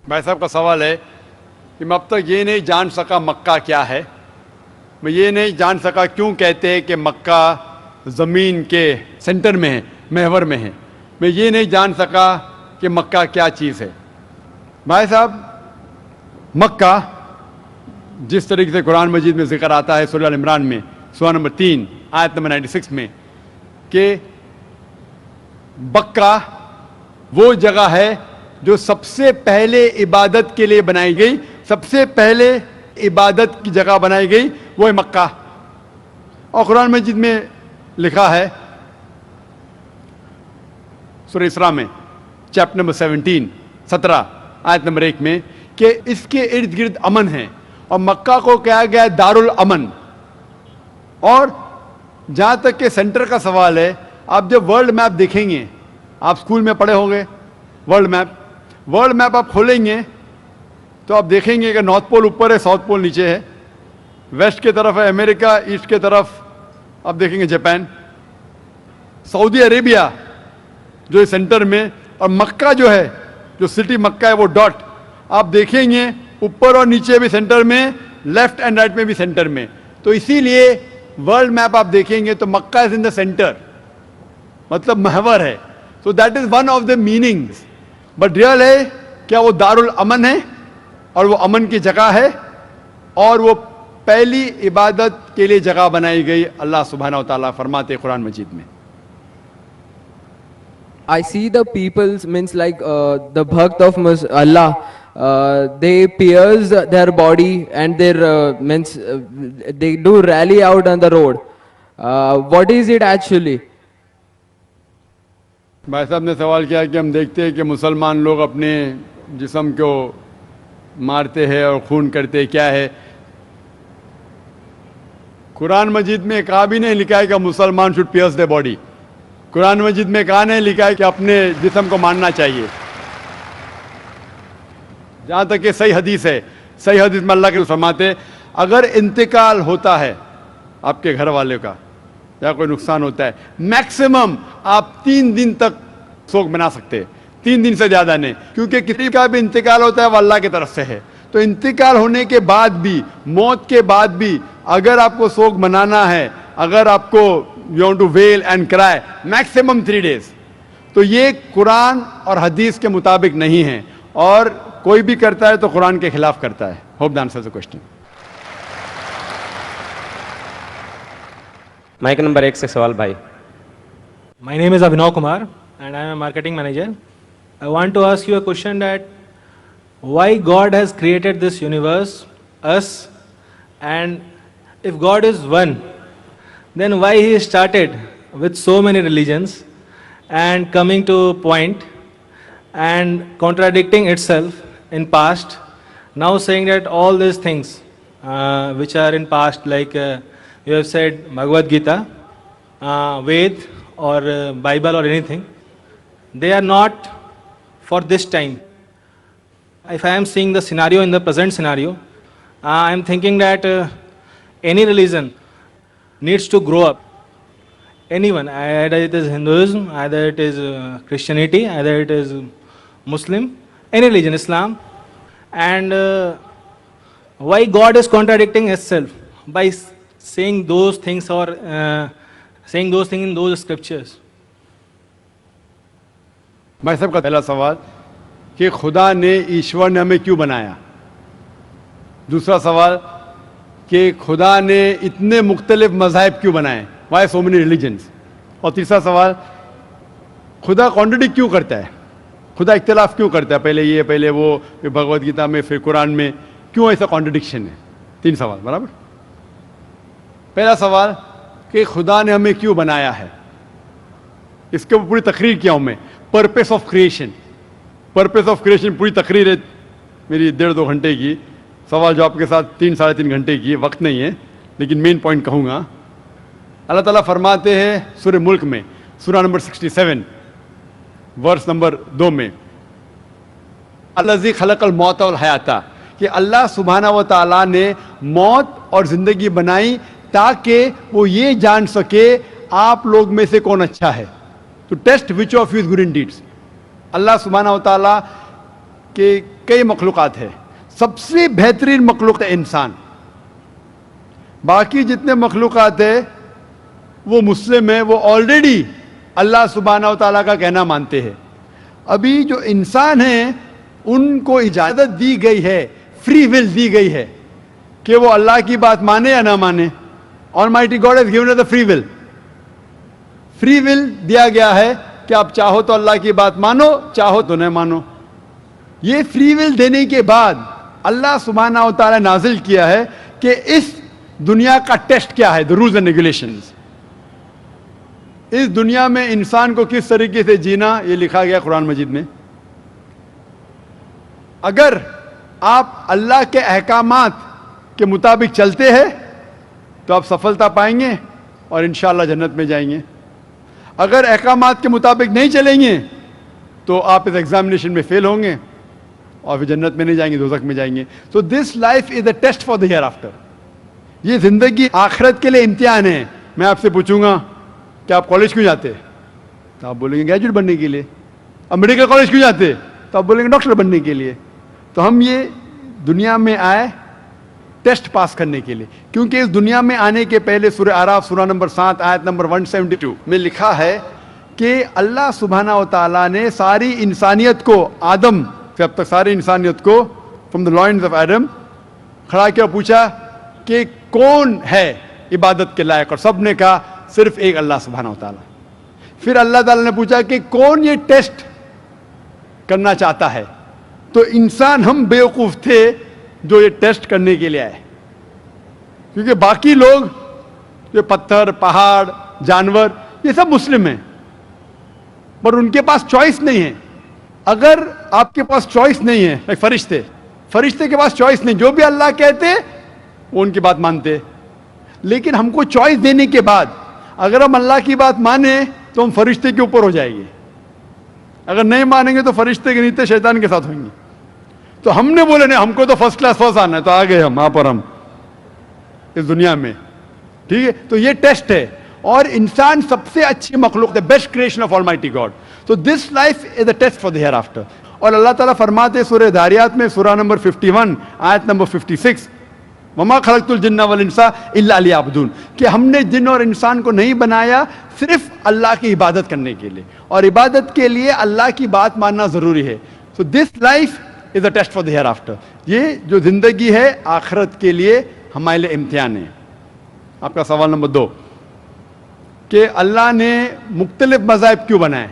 بھائی صاحب کا سوال ہے کہ میں اب تک یہ نہیں جان سکا مکہ کیا ہے. میں یہ نہیں جان سکا کیوں کہتے ہیں کہ مکہ زمین کے سینٹر میں ہے, محور میں ہے. میں یہ نہیں جان سکا کہ مکہ کیا چیز ہے. بھائی صاحب, مکہ جس طریقے سے قرآن مجید میں ذکر آتا ہے سورہ ال عمران میں سورہ نمبر 3 آیت نمبر 96 میں کہ مکہ وہ جگہ ہے جو سب سے پہلے عبادت کے لیے بنائی گئی, سب سے پہلے عبادت کی جگہ بنائی گئی وہ ہے مکہ. اور قرآن مجید میں لکھا ہے سورہ اسراء میں چیپٹر نمبر 17 آیت نمبر 1 میں کہ اس کے ارد گرد امن ہے, اور مکہ کو کہا گیا ہے دار الامن. اور جہاں تک کہ سینٹر کا سوال ہے, آپ جب ورلڈ میپ دیکھیں گے, آپ اسکول میں پڑھے ہوں گے ورلڈ میپ آپ کھولیں گے تو آپ دیکھیں گے کہ نارتھ پول اوپر ہے, ساؤتھ پول نیچے ہے, ویسٹ کی طرف ہے امریکہ, ایسٹ کی طرف آپ دیکھیں گے جاپان, سعودی عربیہ جو ہے سینٹر میں, اور مکہ جو ہے, جو سٹی مکہ ہے وہ ڈاٹ آپ دیکھیں گے اوپر اور نیچے بھی سینٹر میں, لیفٹ اینڈ رائٹ میں بھی سینٹر میں. تو اسی لیے ورلڈ میپ آپ دیکھیں گے تو مکہ از ان دا سینٹر, مطلب محور ہے. So that is one of the meanings. But real ہے کیا وہ دار الامن ہے, اور وہ امن کی جگہ ہے, اور وہ پہلی عبادت کے لیے جگہ بنائی گئی. اللہ سبحانہ و تعالیٰ فرماتے ہیں قرآن مجید میں, I see the people's means like the bhakt of Allah, they pierce their body and their means they do rally out on the road. What is it actually? بھائی صاحب نے سوال کیا کہ ہم دیکھتے ہیں کہ مسلمان لوگ اپنے جسم کو مارتے ہیں اور خون کرتے ہیں, کیا ہے؟ قرآن مجید میں کہا بھی نہیں لکھا ہے کہ مسلمان should pierce their body. قرآن مجید میں کہا نہیں لکھا ہے کہ اپنے جسم کو مارنا چاہیے. جہاں تک کہ صحیح حدیث ہے, صحیح حدیث میں اللہ کے فرماتے اگر انتقال ہوتا ہے آپ کے گھر والے کا یا کوئی نقصان ہوتا ہے, میکسیمم آپ 3 دن تک سوگ بنا سکتے ہیں, 3 دن سے زیادہ نہیں, کیونکہ کسی کا بھی انتقال ہوتا ہے وہ اللہ کی طرف سے ہے. تو انتقال ہونے کے بعد بھی, موت کے بعد بھی اگر آپ کو سوگ منانا ہے, اگر آپ کو you want to wail and cry, maximum 3 days. تو یہ قرآن اور حدیث کے مطابق نہیں ہے, اور کوئی بھی کرتا ہے تو قرآن کے خلاف کرتا ہے. Hope that answers the question. Mic number 1 سے سوال بھائی. My name is Abhinav Kumar and I am a marketing manager. I want to ask you a question that why God has created this universe, us, and if God is one, then why He started with so many religions and coming to a point and contradicting itself in past, now saying that all these things which are in past, like you have said Bhagavad Gita, Ved or Bible or anything, they are not for this time. If I am seeing the scenario in the present scenario, I am thinking that any religion needs to grow up. Anyone, either it is Hinduism, either it is Christianity, either it is Muslim, any religion, Islam. And why God is contradicting itself by saying those things or saying those things in those scriptures? بھائی صاحب کا پہلا سوال کہ خدا نے, ایشور نے ہمیں کیوں بنایا. دوسرا سوال کہ خدا نے اتنے مختلف مذاہب کیوں بنائے, وائی سو مینی ریلیجنس. اور تیسرا سوال خدا کانٹرڈکٹ کیوں کرتا ہے, خدا اختلاف کیوں کرتا ہے, پہلے یہ پہلے وہ, پھر بھگوت گیتا میں, پھر قرآن میں, کیوں ایسا کانٹرڈکشن ہے. 3 سوال برابر. پہلا سوال کہ خدا نے ہمیں کیوں بنایا ہے, اس کے اوپر پوری تقریر کیا ہوں میں. Purpose of creation, purpose of creation پوری تقریر ہے میری 1.5-2 گھنٹے کی, سوال جواب کے ساتھ 3-3.5 گھنٹے کی, وقت نہیں ہے لیکن مین پوائنٹ کہوں گا. اللہ تعالیٰ فرماتے ہیں سورہ ملک میں, سورہ نمبر 67 ورس نمبر 2 میں, الذی خلق الموت والحیات, کہ اللہ سبحانہ و تعالیٰ نے موت اور زندگی بنائی تاکہ وہ یہ جان سکے آپ لوگ میں سے کون اچھا ہے. to test which of you is good in deeds. अल्लाह सुब्हाना व तआला के कई मखलूक़ात है, सबसे बेहतरीन मखलूक़ है इंसान. बाकी जितने मखलूक़ात है वो मुस्लिम है, वो ऑलरेडी अल्लाह सुब्हाना व तआला का कहना मानते हैं. अभी जो इंसान है उनको इजाज़त दी गई है, फ्री विल दी गई है कि वो अल्लाह की बात माने या ना माने. Almighty God has given us the free will. Free will दिया गया है कि आप चाहो तो अल्लाह की बात मानो, चाहो तो न मानो. ये फ्री विल देने के बाद अल्लाह सुब्हाना व तआला नाजिल किया है कि इस दुनिया का टेस्ट क्या है, द रूल्स एंड रेगुलेशंस. इस दुनिया में इंसान को किस तरीके से जीना, ये लिखा गया कुरान मजीद में. अगर आप अल्लाह के अहकामात के मुताबिक चलते हैं तो आप सफलता पाएंगे और इंशाअल्लाह जन्नत में जाएंगे. अगर अहकामात के मुताबिक नहीं चलेंगे तो आप इस एग्जामिनेशन में फेल होंगे और फिर जन्नत में नहीं जाएंगे, दोज़ख में जाएंगे. So this life is a test for the hereafter. ये जिंदगी आखिरत के लिए इम्तिहान है. मैं आपसे पूछूंगा कि आप कॉलेज क्यों जाते, तो आप बोलेंगे ग्रेजुएट बनने के लिए. अब मेडिकल कॉलेज क्यों जाते, तो आप बोलेंगे डॉक्टर बनने के लिए. तो हम ये दुनिया में आए टेस्ट पास करने के लिए, क्योंकि इस दुनिया में आने के पहले सूरह आराफ सूरह नंबर 7 आयत नंबर 172 में लिखा है कि अल्लाह सुब्हाना व तआला ने सारी इंसानियत को, आदम से अब तक सारी इंसानियत को फ्रॉम द लॉइन्स ऑफ एडम खड़ा किया, पूछा कि कौन है इबादत के लायक, और सब ने कहा सिर्फ एक अल्लाह सुब्हाना व तआला. फिर अल्लाह ताला ने पूछा कि कौन ये टेस्ट करना चाहता है, तो इंसान हम बेवकूफ़ थे जो ये टेस्ट करने के लिए आए. क्योंकि बाकी लोग, ये पत्थर, पहाड़, जानवर, ये सब मुस्लिम हैं, पर उनके पास चॉइस नहीं है. अगर आपके पास चॉइस नहीं है, लाइक फरिश्ते के पास चॉइस नहीं, जो भी अल्लाह कहते वो उनकी बात मानते. लेकिन हमको चॉइस देने के बाद अगर हम अल्लाह की बात माने तो हम फरिश्ते के ऊपर हो जाएंगे, अगर नहीं मानेंगे तो फरिश्ते के नीचे शैतान के साथ होंगे. तो हमने बोले नहीं, हमको तो फर्स्ट क्लास फर्स्ट आना है, तो आ गए हम वहां पर, हम इस दुनिया में. ठीक है, तो ये टेस्ट है. और इंसान सबसे अच्छी मखलूक है, best creation of almighty God. तो this life is a test for the hereafter. और अल्लाह ताला फरमाते सूरह दारियात में सूरह नंबर 51 आयत नंबर 56, वमा खलक़तुल जिन्ना वल इंसा इल्ला लियअबुदून, कि हमने जिन और इंसान को नहीं बनाया सिर्फ अल्लाह की इबादत करने के लिए, और इबादत के लिए अल्लाह की बात मानना जरूरी है. So this life is a test for the hereafter. ये जो जिंदगी है आखिरत के लिए हमारे लिए इम्तिहान है. आपका सवाल नंबर 2 कि अल्लाह ने मुख्तलिफ मज़ाहिब क्यों बनाए.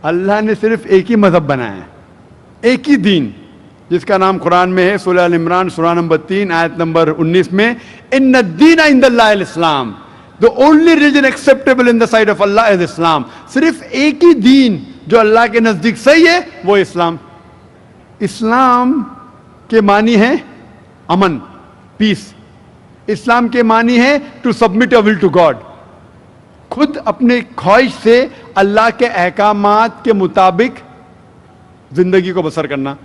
अल्लाह ने सिर्फ एक ही मज़हब बनाया है, एक ही दीन, जिसका नाम कुरान में है सूरह अल इमरान सूरह नंबर 3 आयत नंबर 19 में, इन्ना दीन इंदल्लाहिल इस्लाम, the only religion acceptable in the sight of Allah is Islam. सिर्फ एक ही दीन जो अल्लाह के नजदीक सही है वो इस्लाम. इस्लाम के मानी है अमन, पीस. इस्लाम के मानी है to submit your will to God, खुद अपने ख्वाहिश से अल्लाह के अहकामात के मुताबिक जिंदगी को बसर करना.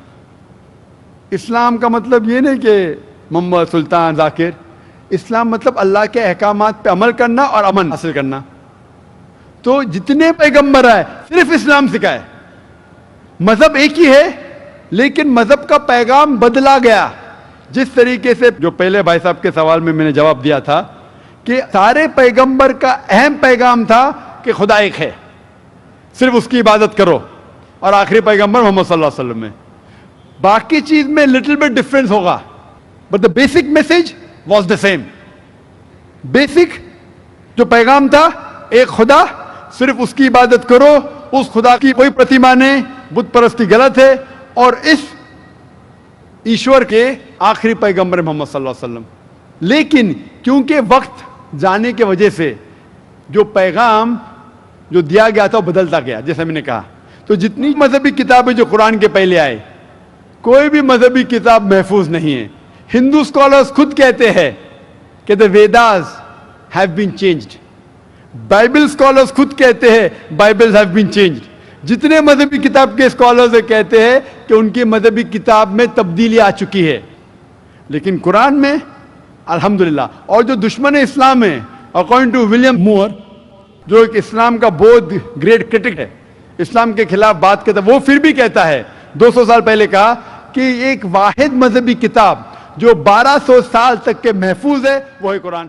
इस्लाम का मतलब ये नहीं कि मोहम्मद सुल्तान जाकिर. इस्लाम मतलब अल्लाह के अहकामात पे अमल करना और अमन हासिल करना. तो जितने पैगंबर आए सिर्फ इस्लाम सिखाए. मजहब एक ही है लेकिन मजहब का पैगाम बदला गया. जिस तरीके से जो पहले भाई साहब के सवाल में मैंने जवाब दिया था कि सारे पैगंबर का अहम पैगाम था कि खुदा एक है, सिर्फ उसकी इबादत करो, और आखिरी पैगंबर मोहम्मद सल्लल्लाहु अलैहि वसल्लम में. बाकी चीज में लिटिल बिट डिफरेंस होगा, but the basic message was the same. Basic जो पैगाम था, एक खुदा, सिर्फ उसकी इबादत करो, उस खुदा की कोई प्रतिमा नहीं, बुत परस्ती गलत है, और इस ईश्वर के आखिरी पैगंबर मोहम्मद सल्लल्लाहु अलैहि वसल्लम. लेकिन क्योंकि वक्त जाने की वजह से जो पैगाम जो दिया गया था वो बदलता गया, जैसे मैंने कहा. तो जितनी मजहबी किताबें जो कुरान के पहले आए, कोई भी मजहबी किताब महफूज नहीं है. हिंदू स्कॉलर्स खुद कहते हैं कि the Vedas have been changed. Bible scholars खुद कहते हैं बाइबल्स हैव बीन चेंज्ड. जितने मजहबी किताब के स्कॉलर्स कहते हैं कि उनकी मजहबी किताब में तब्दीली आ चुकी है, लेकिन कुरान में अल्हम्दुलिल्लाह. और जो दुश्मन इस्लाम है, अकॉर्डिंग टू विलियम मूर, جو ایک اسلام کا بہت گریٹ کرٹک ہے, اسلام کے خلاف بات کرتا ہے, وہ پھر بھی کہتا ہے 200 سال پہلے کہا کہ ایک واحد مذہبی کتاب جو 1200 سال تک کے محفوظ ہے وہ ہے قرآن.